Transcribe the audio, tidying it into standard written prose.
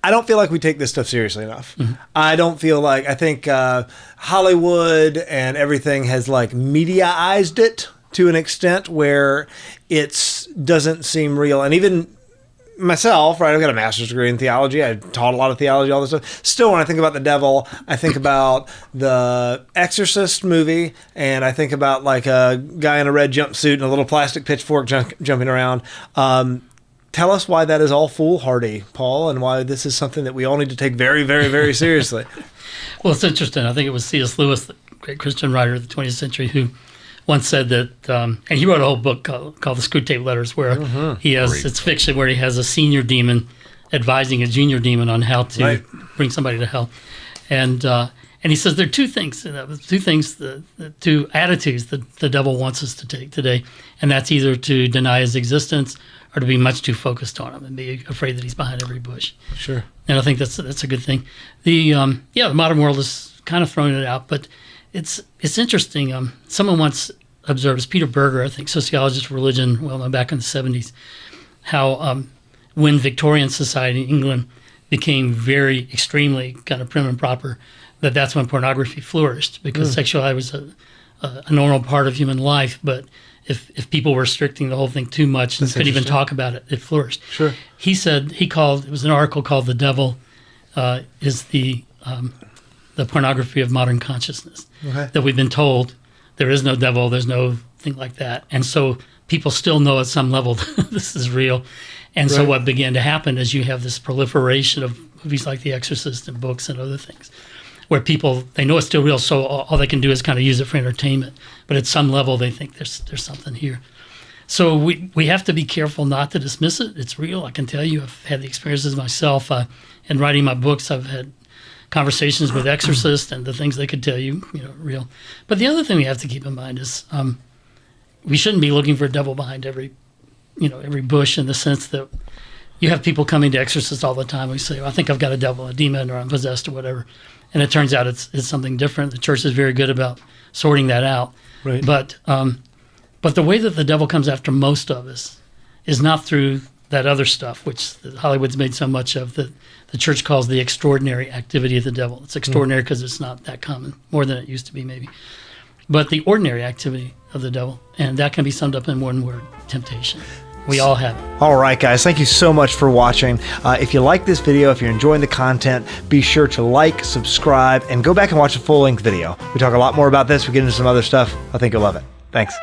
I don't feel like we take this stuff seriously enough. I don't feel like, I think Hollywood and everything has like mediaized it to an extent where it doesn't seem real. And even myself, right, I've got a master's degree in theology. I taught a lot of theology, all this stuff. Still, when I think about the devil, I think about the Exorcist movie, and I think about like a guy in a red jumpsuit and a little plastic pitchfork jumping around. Tell us why that is all foolhardy, Paul, and why this is something that we all need to take very, very, very seriously. Well, it's interesting. I think it was C.S. Lewis, the great Christian writer of the 20th century, who once said that, and he wrote a whole book called The Screwtape Letters, where he has, it's fiction, where he has a senior demon advising a junior demon on how to bring somebody to hell. And he says there are two things, the two attitudes that the devil wants us to take today, and that's either to deny his existence or to be much too focused on him and be afraid that he's behind every bush. Sure. And I think that's a good thing. The modern world is kind of throwing it out, but it's interesting. Someone once observed, it's Peter Berger, I think, sociologist of religion, back in the 70s, how when Victorian society in England became very extremely kind of prim and proper, that's when pornography flourished, because sexuality was a normal part of human life, but if people were restricting the whole thing too much and couldn't even talk about it, it flourished. Sure. He said, it was an article called "The Devil is the Pornography of Modern Consciousness," that we've been told there is no devil, there's no thing like that. And so people still know at some level this is real. And so what began to happen is you have this proliferation of movies like The Exorcist and books and other things, where people, they know it's still real, so all they can do is kind of use it for entertainment. But at some level, they think there's something here. So we have to be careful not to dismiss it. It's real. I can tell you, I've had the experiences myself. In writing my books, I've had conversations with exorcists, and the things they could tell you, real. But the other thing we have to keep in mind is we shouldn't be looking for a devil behind every bush, in the sense that you have people coming to exorcists all the time. We say, I think I've got a devil, a demon, or I'm possessed, or whatever. And it turns out it's something different. The church is very good about sorting that out. Right. But the way that the devil comes after most of us is not through that other stuff, which Hollywood's made so much of, that the church calls the extraordinary activity of the devil. It's extraordinary because it's not that common, more than it used to be maybe. But the ordinary activity of the devil, and that can be summed up in one word: temptation. We all have it. All right, guys. Thank you so much for watching. If you like this video, if you're enjoying the content, be sure to like, subscribe, and go back and watch the full-length video. We talk a lot more about this. We get into some other stuff. I think you'll love it. Thanks.